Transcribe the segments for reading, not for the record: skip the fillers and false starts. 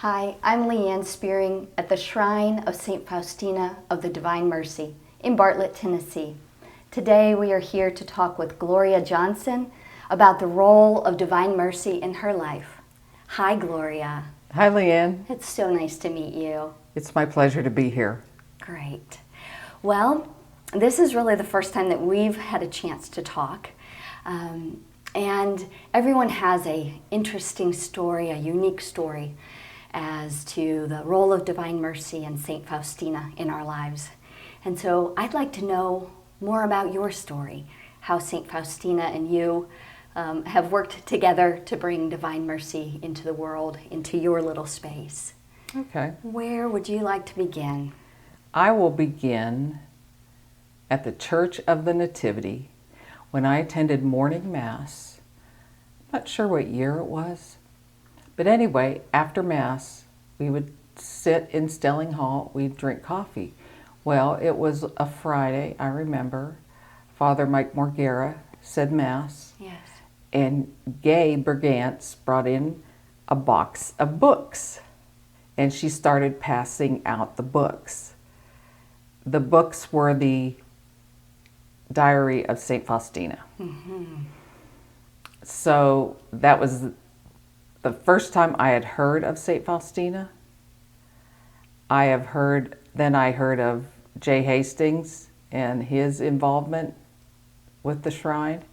Hi, I'm Leann Speering at the Shrine of St. Faustina of the Divine Mercy in Bartlett, Tennessee. Today we are here to talk with Gloria Johnson about the role of Divine Mercy in her life. Hi, Gloria. Hi, Leann. It's so nice to meet you. It's my pleasure to be here. Great. Well, this is really the first time that we've had a chance to talk. And everyone has an interesting story, a unique story as to the role of Divine Mercy and St. Faustina in our lives. And so I'd like to know more about your story, how St. Faustina and you have worked together to bring Divine Mercy into the world, into your little space. Okay. Where would you like to begin? I will begin at the Church of the Nativity when I attended morning mass. Not sure what year it was. But anyway, after Mass, we would sit in Stelling Hall, we'd drink coffee. Well, it was a Friday, I remember. Father Mike Morgera said Mass. Yes. And Gay Bergantz brought in a box of books. And she started passing out the books. The books were the Diary of St. Faustina. Mm-hmm. So that was the first time I had heard of St. Faustina. I heard of Jay Hastings and his involvement with the shrine.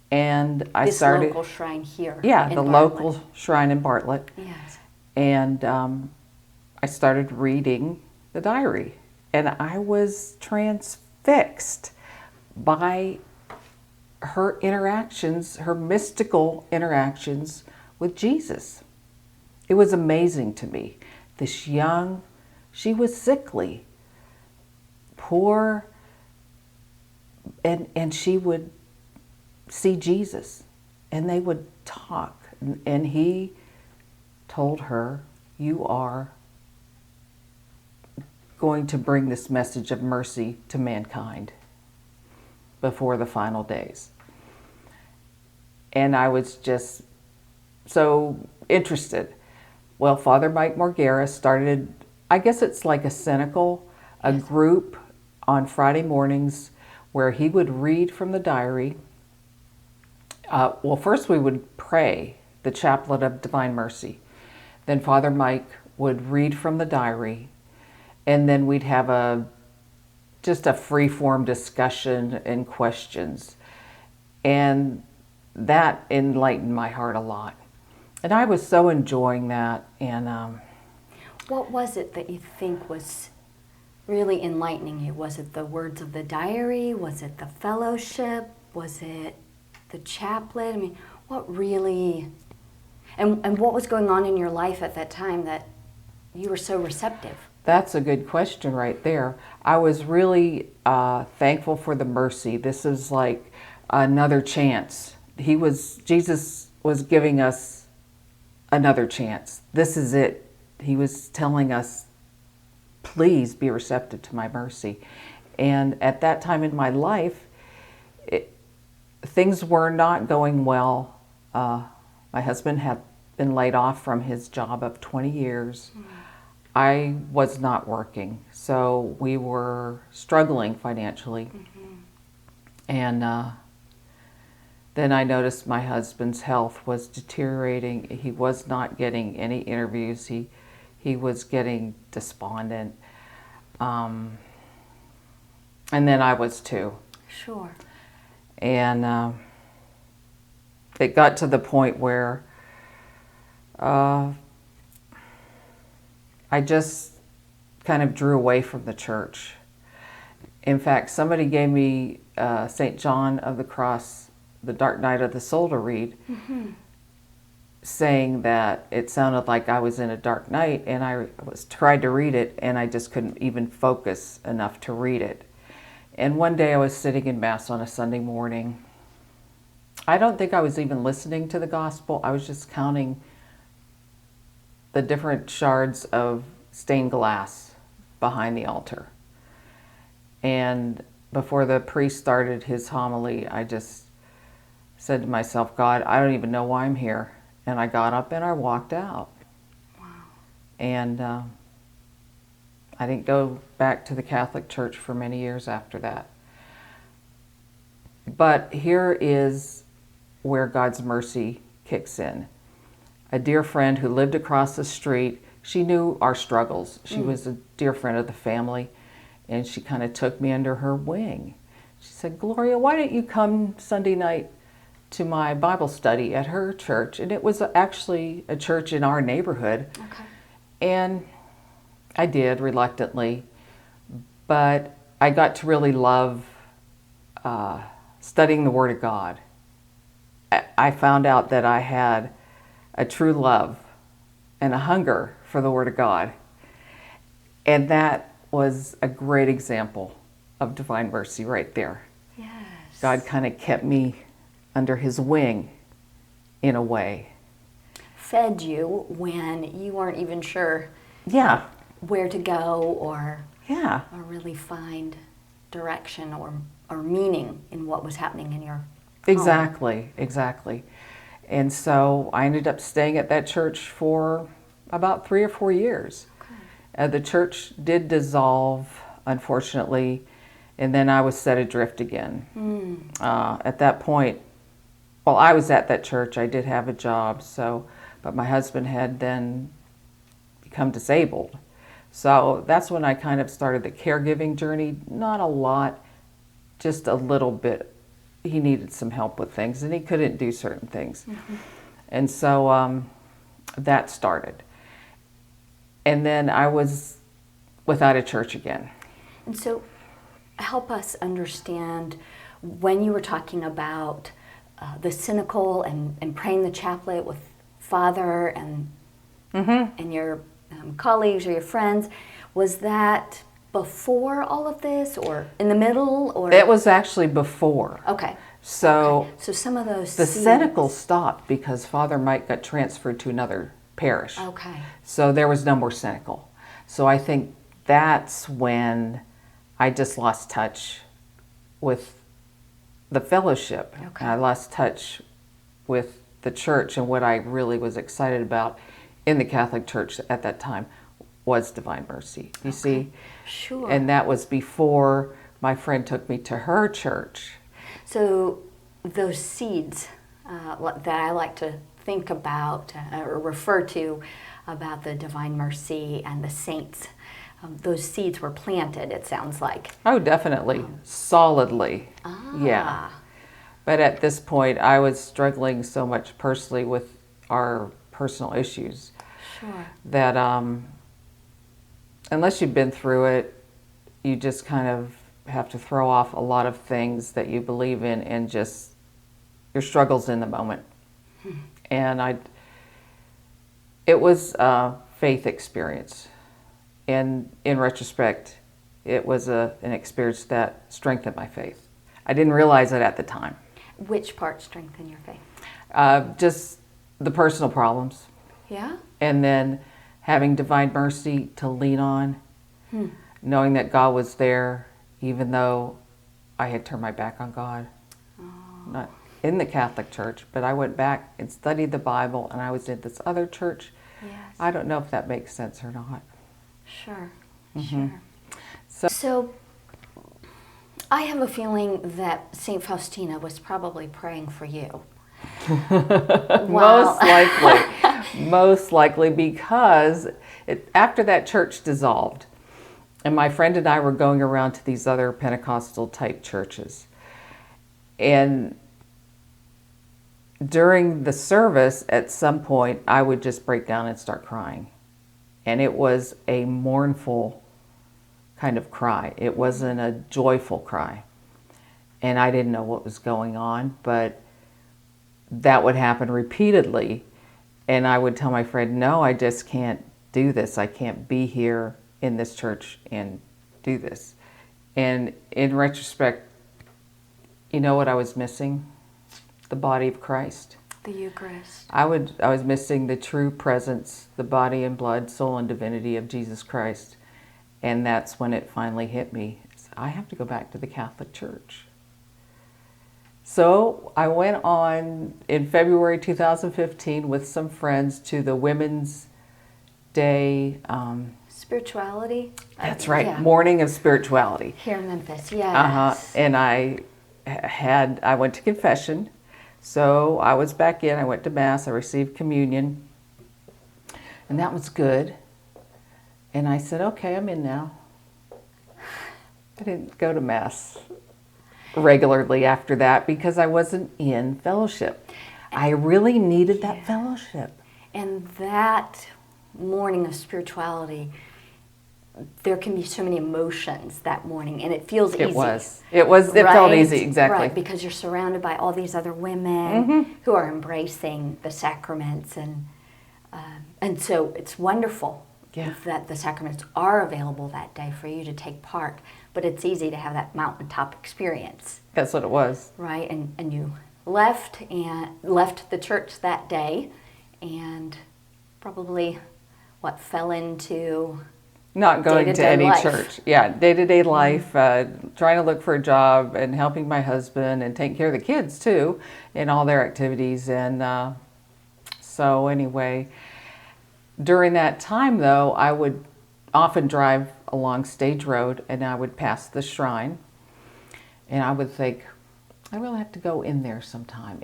And I started... This local shrine here. Yeah, in the Bartlett. local shrine in Bartlett. Yes. And I started reading the diary. And I was transfixed by her interactions, her mystical interactions with Jesus. It was amazing to me. This young, she was sickly, poor, and she would see Jesus, and they would talk, and he told her, "You are going to bring this message of mercy to mankind before the final days." And I was just so interested. Well, Father Mike Morgera started, I guess it's like a cynical, a group on Friday mornings where he would read from the diary. Well, first we would pray the Chaplet of Divine Mercy. Then Father Mike would read from the diary, and then we'd have just a free-form discussion and questions. And that enlightened my heart a lot. And I was so enjoying that. And what was it that you think was really enlightening you? Was it the words of the diary? Was it the fellowship? Was it the chaplet? I mean, what really... And what was going on in your life at that time that you were so receptive? That's a good question right there. I was really thankful for the mercy. This is like another chance. Jesus was giving us another chance. This is it. He was telling us, please be receptive to my mercy. And at that time in my life, things were not going well. My husband had been laid off from his job of 20 years. Mm-hmm. I was not working, so we were struggling financially. Mm-hmm. And then I noticed my husband's health was deteriorating. He was not getting any interviews. He was getting despondent. And then I was too. Sure. And it got to the point where I just kind of drew away from the church. In fact, somebody gave me St. John of the Cross, The Dark Night of the Soul to read, mm-hmm. saying that it sounded like I was in a dark night, and I tried to read it, and I just couldn't even focus enough to read it. And one day I was sitting in Mass on a Sunday morning. I don't think I was even listening to the gospel. I was just counting the different shards of stained glass behind the altar. And before the priest started his homily, I just said to myself, God, I don't even know why I'm here. And I got up and I walked out. And I didn't go back to the Catholic Church for many years after that. But here is where God's mercy kicks in. A dear friend who lived across the street, she knew our struggles. She was a dear friend of the family, and she kind of took me under her wing. She said, Gloria, why don't you come Sunday night to my Bible study at her church? And it was actually a church in our neighborhood. Okay. And I did, reluctantly, but I got to really love studying the Word of God. I found out that I had a true love and a hunger for the Word of God. And that was a great example of divine mercy right there. Yes. God kind of kept me under his wing in a way. Fed you when you weren't even sure Yeah. where to go or really find direction or meaning in what was happening in your home. Exactly. And so I ended up staying at that church for about 3 or 4 years. Okay. The church did dissolve, unfortunately, and then I was set adrift again. At that point, well, I was at that church. I did have a job, but my husband had then become disabled. So that's when I kind of started the caregiving journey. Not a lot, just a little bit. He needed some help with things, and he couldn't do certain things. And so that started. And then I was without a church again. And so help us understand when you were talking about the cynical and praying the chaplet with Father and your colleagues or your friends, was that before all of this or in the middle? Or It was actually before. Okay. So some of those the seeds. cynical stopped because Father Mike got transferred to another parish. Okay. So there was no more cynical. So I think that's when I just lost touch with the fellowship. Okay. And I lost touch with the church, and what I really was excited about in the Catholic Church at that time was divine mercy. You see? Sure. And that was before my friend took me to her church. So those seeds that I like to think about or refer to about the divine mercy and the saints, those seeds were planted, it sounds like. Oh, definitely. Solidly. Yeah. But at this point, I was struggling so much personally with our personal issues. Sure. That unless you've been through it, you just kind of have to throw off a lot of things that you believe in and just your struggles in the moment. And it was a faith experience. And in retrospect, it was an experience that strengthened my faith. I didn't realize it at the time. Which part strengthened your faith? Just the personal problems. Yeah? And then having divine mercy to lean on, knowing that God was there, even though I had turned my back on God. Not in the Catholic Church, but I went back and studied the Bible, and I was in this other church. Yes. I don't know if that makes sense or not. Sure. Mm-hmm. Sure. So I have a feeling that St. Faustina was probably praying for you. Most likely. Most likely, because after that church dissolved, and my friend and I were going around to these other Pentecostal type churches. And during the service, at some point, I would just break down and start crying. And it was a mournful kind of cry. It wasn't a joyful cry. And I didn't know what was going on, but that would happen repeatedly. And I would tell my friend, no, I just can't do this. I can't be here in this church and do this. And in retrospect, you know what I was missing? The body of Christ. The Eucharist. I was missing the true presence, the body and blood, soul and divinity of Jesus Christ. And that's when it finally hit me. I have to go back to the Catholic Church. So I went on in February 2015 with some friends to the women's day. Spirituality? That's right, Yeah. Morning of Spirituality. Here in Memphis, yes. And I went to confession. So I was back in, I went to Mass, I received communion. And that was good. And I said, okay, I'm in now. I didn't go to Mass regularly after that because I wasn't in fellowship. I really needed that fellowship. And that morning of spirituality, there can be so many emotions that morning, and it feels easy. It felt easy, exactly. Right, because you're surrounded by all these other women who are embracing the sacraments, and so it's wonderful that the sacraments are available that day for you to take part. But it's easy to have that mountaintop experience. That's what it was. Right, and you left the church that day, and probably fell into not going to any life. church. Yeah, day-to-day life, trying to look for a job and helping my husband and taking care of the kids too in all their activities. And so anyway, during that time though, I would often drive along Stage Road and I would pass the shrine and I would think, I really have to go in there sometime.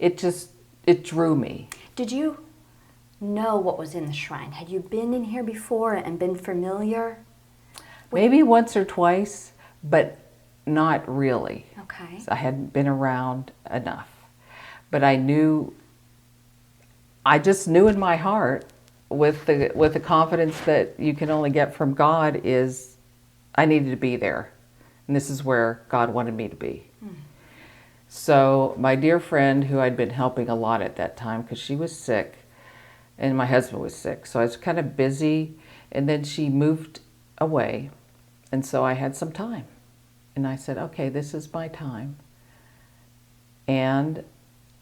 It drew me. Did you know what was in the shrine? Had you been in here before and been familiar? Maybe once or twice, but not really. Okay. I hadn't been around enough. But I just knew in my heart with the confidence that you can only get from God is I needed to be there. And this is where God wanted me to be. So my dear friend who I'd been helping a lot at that time because she was sick and my husband was sick. So I was kind of busy and then she moved away. And so I had some time. And I said, okay, this is my time. And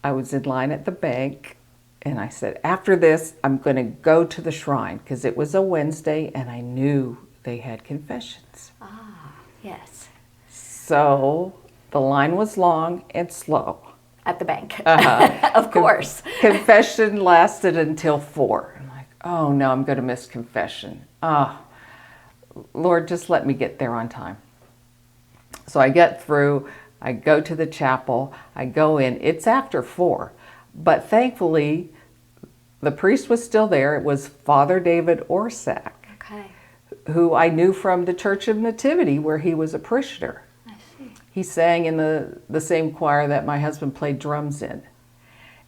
I was in line at the bank and I said, after this, I'm going to go to the shrine because it was a Wednesday and I knew they had confessions. Ah, yes. So the line was long and slow. At the bank, of course. Confession lasted until 4. I'm like, oh no, I'm going to miss confession. Lord, just let me get there on time. So I get through, I go to the chapel, I go in. It's after 4, but thankfully the priest was still there. It was Father David Orsak, Okay. who I knew from the Church of Nativity where he was a parishioner. He sang in the same choir that my husband played drums in.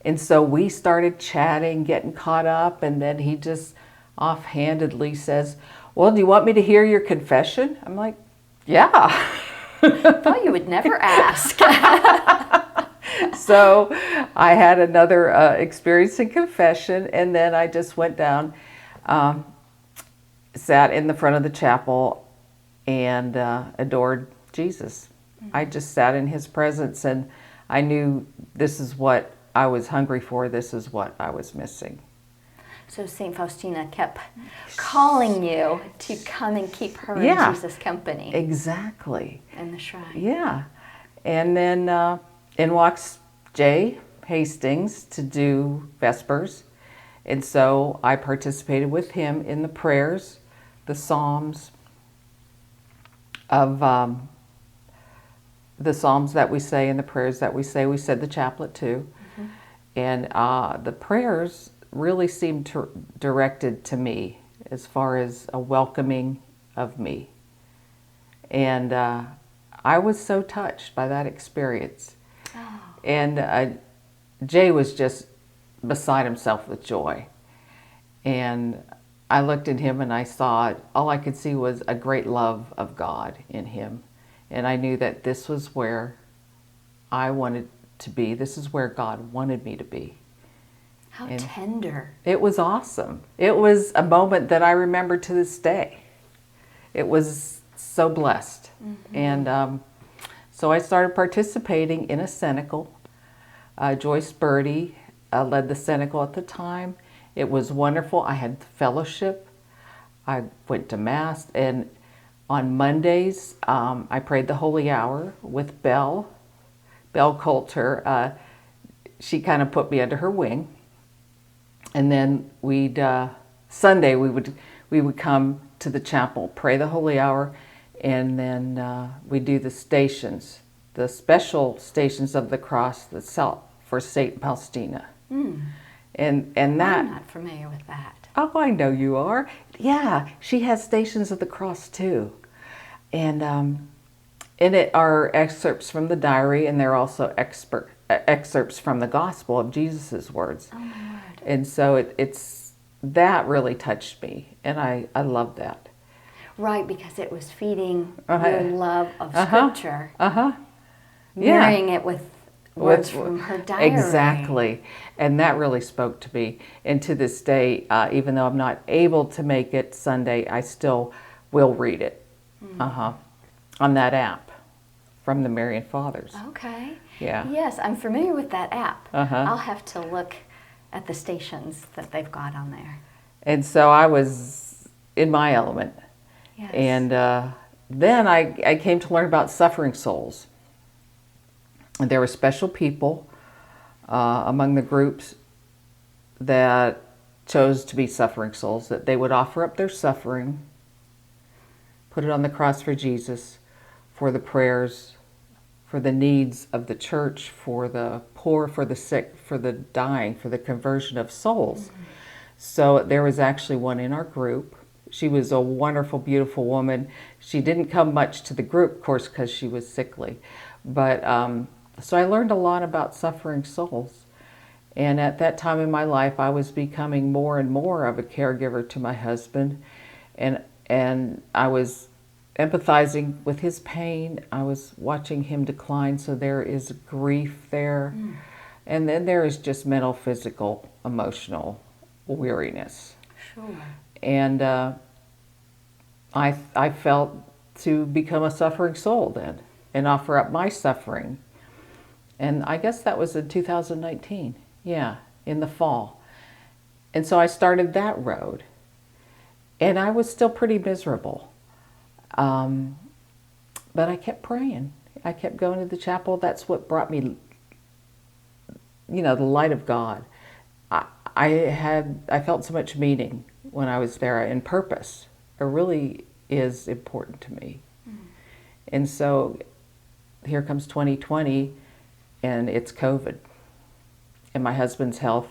And so we started chatting, getting caught up, and then he just offhandedly says, well, do you want me to hear your confession? I'm like, yeah. Thought you would never ask. So I had another experience in confession, and then I just went down, sat in the front of the chapel, and adored Jesus. I just sat in his presence and I knew this is what I was hungry for. This is what I was missing. So St. Faustina kept calling you to come and keep her in Jesus' company. Exactly. In the shrine. Yeah. And then in walks Jay Hastings to do Vespers. And so I participated with him in the prayers, the Psalms of... the Psalms that we say and the prayers that we say. We said the chaplet too. And the prayers really seemed directed to me as far as a welcoming of me. And I was so touched by that experience. Oh. And Jay was just beside himself with joy. And I looked at him and I saw, all I could see was a great love of God in him. And I knew that this was where I wanted to be. This is where God wanted me to be. How tender. It was awesome. It was a moment that I remember to this day. It was so blessed. And so I started participating in a cenacle. Joyce Birdie led the cenacle at the time. It was wonderful. I had fellowship. I went to Mass, and on Mondays, I prayed the Holy Hour with Belle Coulter. She kind of put me under her wing. And then we'd Sunday we would come to the chapel, pray the Holy Hour, and then we do the stations, the special stations of the cross that's for Saint Faustina. And that I'm not familiar with that. Oh, I know you are. Yeah, she has stations of the cross too, and in it are excerpts from the diary, and they're also excerpts from the Gospel of Jesus' words. Oh my word! And so it's that really touched me, and I love that. Right, because it was feeding your love of Scripture, marrying it with words from her diary. Exactly. And that really spoke to me. And to this day, even though I'm not able to make it Sunday, I still will read it on that app from the Marian Fathers. Okay. Yeah. Yes, I'm familiar with that app. Uh-huh. I'll have to look at the stations that they've got on there. And so I was in my element. Yes. And then I came to learn about suffering souls. And there were special people among the groups that chose to be suffering souls, that they would offer up their suffering, put it on the cross for Jesus, for the prayers, for the needs of the church, for the poor, for the sick, for the dying, for the conversion of souls. So there was actually one in our group. She was a wonderful, beautiful woman. She didn't come much to the group, of course, because she was sickly. But so I learned a lot about suffering souls. And at that time in my life, I was becoming more and more of a caregiver to my husband. And I was empathizing with his pain. I was watching him decline, so there is grief there. And then there is just mental, physical, emotional weariness. Sure. And I felt to become a suffering soul then and offer up my suffering. And I guess that was in 2019, yeah, in the fall. And so I started that road. And I was still pretty miserable. But I kept praying. I kept going to the chapel. That's what brought me, the light of God. I felt so much meaning when I was there, and purpose. It really is important to me. And so here comes 2020, and it's COVID. And my husband's health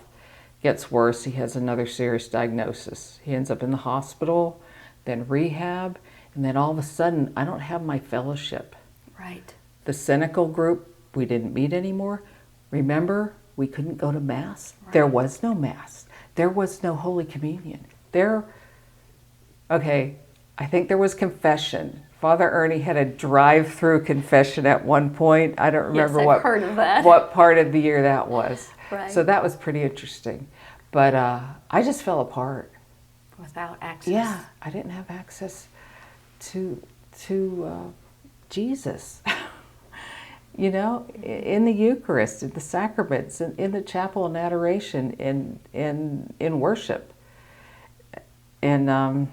gets worse. He has another serious diagnosis. He ends up in the hospital, then rehab, and then all of a sudden, I don't have my fellowship. Right. The cynical group, we didn't meet anymore. Remember, we couldn't go to Mass. Right. There was no Mass. There was no Holy Communion. I think there was confession. Father Ernie had a drive-through confession at one point. I don't remember heard of that. What part of the year that was. Right. So that was pretty interesting. But I just fell apart. Without access. Yeah, I didn't have access to Jesus. In the Eucharist, in the sacraments, in the chapel and adoration, in worship. And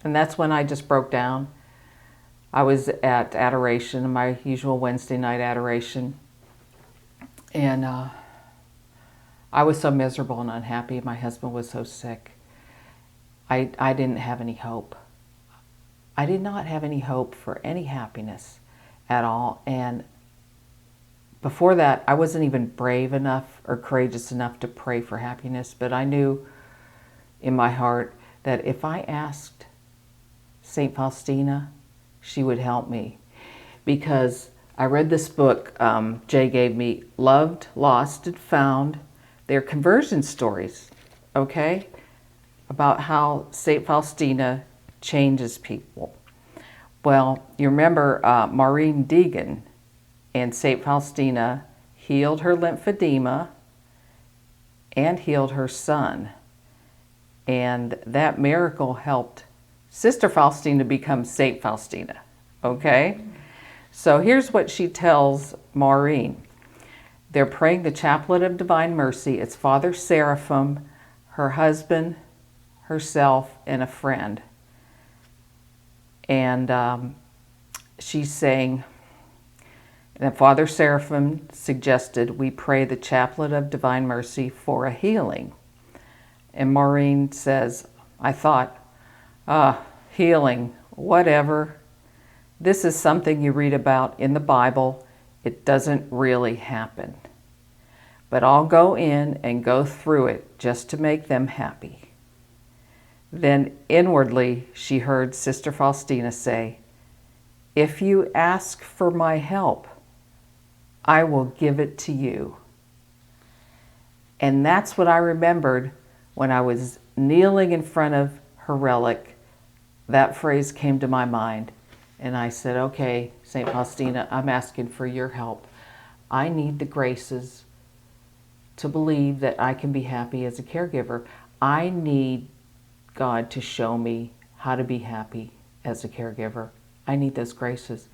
that's when I just broke down. I was at adoration, my usual Wednesday night adoration. And I was so miserable and unhappy. My husband was so sick. I didn't have any hope. I did not have any hope for any happiness at all. And before that, I wasn't even brave enough or courageous enough to pray for happiness. But I knew in my heart that if I asked St. Faustina, she would help me. Because I read this book Jay gave me, Loved, Lost, and Found. They're conversion stories, okay? About how St. Faustina changes people. Well, you remember Maureen Deegan and St. Faustina healed her lymphedema and healed her son. And that miracle helped Sister Faustina become St. Faustina, okay? So here's what she tells Maureen. They're praying the Chaplet of Divine Mercy. It's Father Seraphim, her husband, herself, and a friend. And she's saying that Father Seraphim suggested we pray the Chaplet of Divine Mercy for a healing. And Maureen says, I thought, healing, whatever. This is something you read about in the Bible. It doesn't really happen. But I'll go in and go through it just to make them happy. Then inwardly she heard Sister Faustina say, if you ask for my help, I will give it to you. And that's what I remembered when I was kneeling in front of her relic. That phrase came to my mind. And I said, okay, St. Faustina, I'm asking for your help. I need the graces to believe that I can be happy as a caregiver. I need God to show me how to be happy as a caregiver. I need those graces,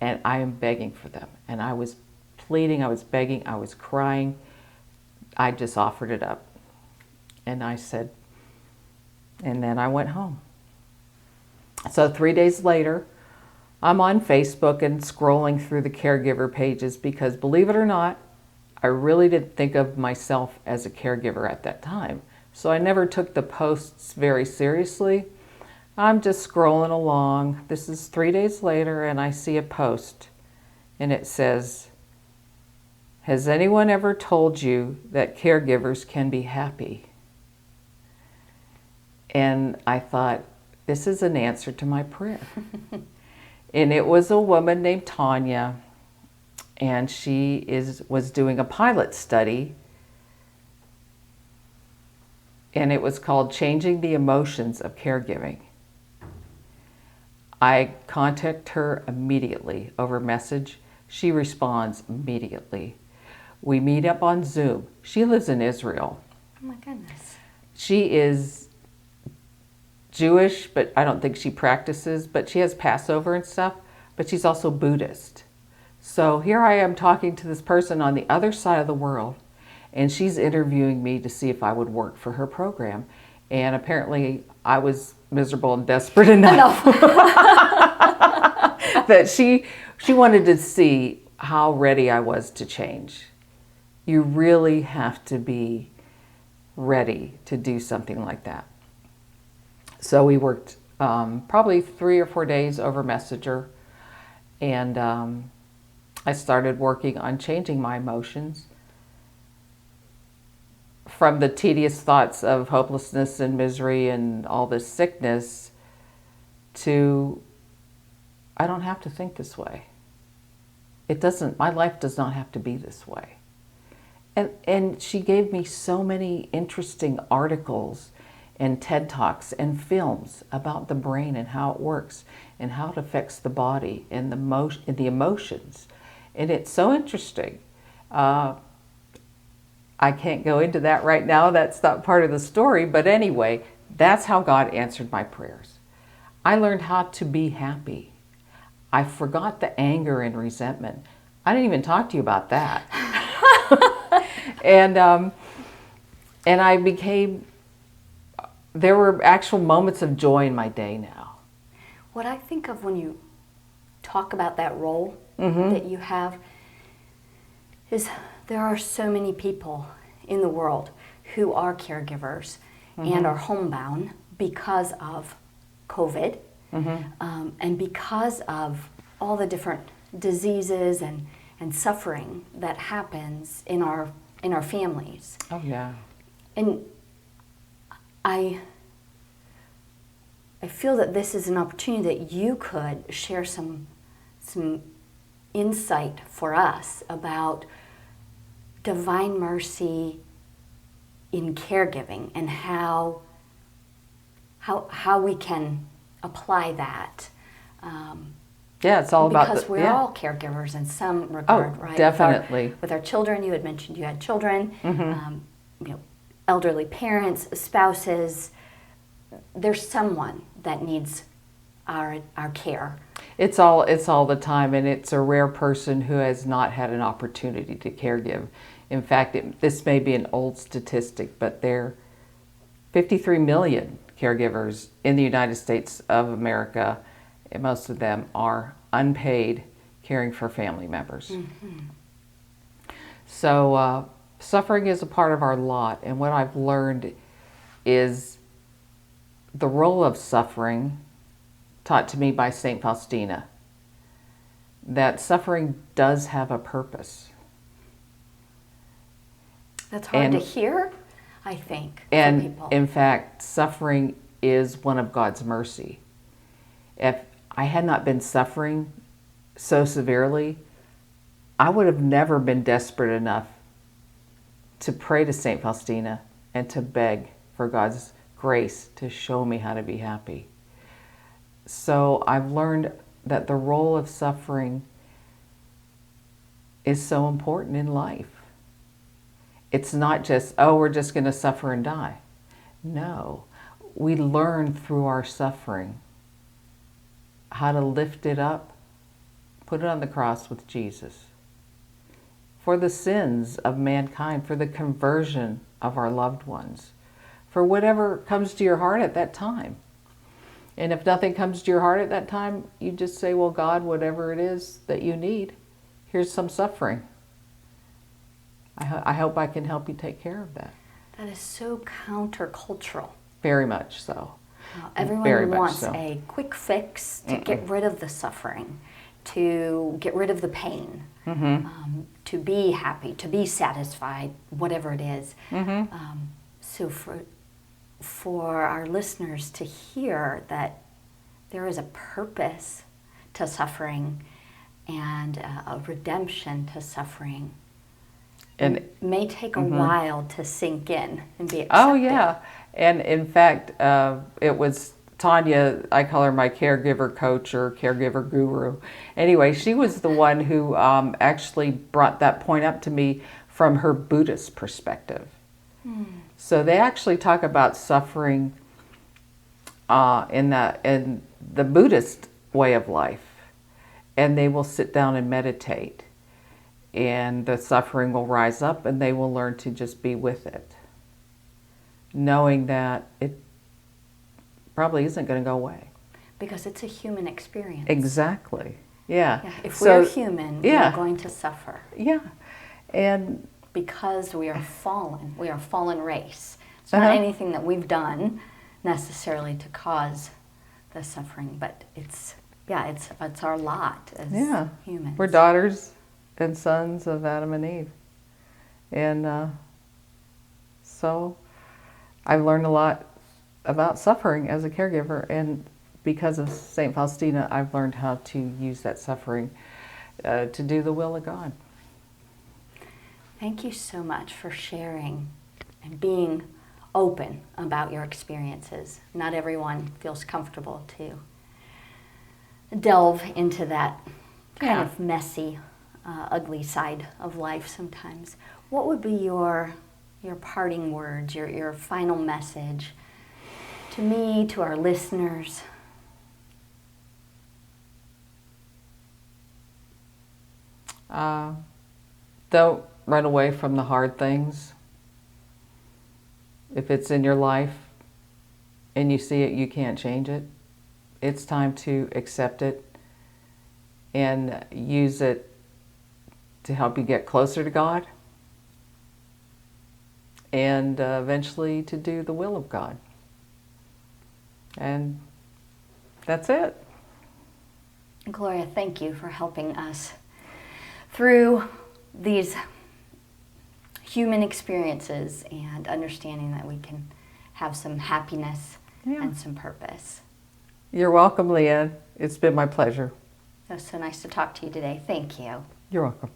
and I am begging for them. And I was pleading, I was begging, I was crying. I just offered it up. And I said, and then I went home. So 3 days later, I'm on Facebook and scrolling through the caregiver pages because, believe it or not, I really didn't think of myself as a caregiver at that time. So I never took the posts very seriously. I'm just scrolling along. This is 3 days later, and I see a post, and it says, has anyone ever told you that caregivers can be happy? And I thought, this is an answer to my prayer. And it was a woman named Tanya, and she was doing a pilot study, and it was called Changing the Emotions of Caregiving. I contact her immediately over message. She responds immediately. We meet up on Zoom. She lives in Israel. Oh my goodness. She is Jewish, but I don't think she practices, but she has Passover and stuff, but she's also Buddhist. So here I am talking to this person on the other side of the world, and she's interviewing me to see if I would work for her program. And apparently I was miserable and desperate enough that she wanted to see how ready I was to change. You really have to be ready to do something like that. So we worked probably 3 or 4 days over Messenger, and I started working on changing my emotions from the tedious thoughts of hopelessness and misery and all this sickness to, I don't have to think this way. My life does not have to be this way. And she gave me so many interesting articles and TED Talks and films about the brain and how it works and how it affects the body and the emotions. And it's so interesting. I can't go into that right now. That's not part of the story. But anyway, that's how God answered my prayers. I learned how to be happy. I forgot the anger and resentment. I didn't even talk to you about that. And I became, there were actual moments of joy in my day now. What I think of when you talk about that role that you have is there are so many people in the world who are caregivers and are homebound because of COVID and because of all the different diseases and suffering that happens in our families. Oh yeah. And I feel that this is an opportunity that you could share some insight for us about divine mercy in caregiving and how we can apply that. Yeah, it's all about because we're all caregivers in some regard, right? Definitely. With our children, you had mentioned you had children, elderly parents, spouses. There's someone that needs our care. It's all the time, and it's a rare person who has not had an opportunity to caregive. In fact, this may be an old statistic, but there are 53 million caregivers in the United States of America, and most of them are unpaid, caring for family members. So suffering is a part of our lot, and what I've learned is the role of suffering taught to me by St. Faustina, that suffering does have a purpose. That's hard to hear, I think, for And people. in fact, suffering is one of God's mercy. If I had not been suffering so severely, I would have never been desperate enough to pray to St. Faustina and to beg for God's grace to show me how to be happy. So I've learned that the role of suffering is so important in life. It's not just, oh, we're just going to suffer and die. No, we learn through our suffering how to lift it up, put it on the cross with Jesus, for the sins of mankind, for the conversion of our loved ones, for whatever comes to your heart at that time. And if nothing comes to your heart at that time, you just say, well, God, whatever it is that you need, here's some suffering. I hope I can help you take care of that. That is so countercultural. Very much so. Everyone Very much wants so. a quick fix to get rid of the suffering, to get rid of the pain, to be happy, to be satisfied, whatever it is. So for our listeners to hear that there is a purpose to suffering and a redemption to suffering, And it may take a while to sink in and be accepted. oh yeah, and in fact, it was Tanya. I call her my caregiver coach or caregiver guru. Anyway, she was the one who actually brought that point up to me from her Buddhist perspective. So they actually talk about suffering in the Buddhist way of life, and they will sit down and meditate. And the suffering will rise up and they will learn to just be with it, knowing that it probably isn't going to go away. Because it's a human experience. Exactly. Yeah. If we're human, we're going to suffer. Yeah. And because we are fallen. We are a fallen race. It's not anything that we've done necessarily to cause the suffering, but it's our lot as humans. We're daughters and sons of Adam and Eve. And so I've learned a lot about suffering as a caregiver, and because of St. Faustina, I've learned how to use that suffering to do the will of God. Thank you so much for sharing and being open about your experiences. Not everyone feels comfortable to delve into that kind of messy, ugly side of life sometimes. What would be your parting words, your final message to me, to our listeners? Don't run away from the hard things. If it's in your life and you see it, you can't change it. It's time to accept it and use it to help you get closer to God and eventually to do the will of God. And that's it. Gloria, thank you for helping us through these human experiences and understanding that we can have some happiness and some purpose. You're welcome, Leann. It's been my pleasure. It was so nice to talk to you today. Thank you. You're welcome.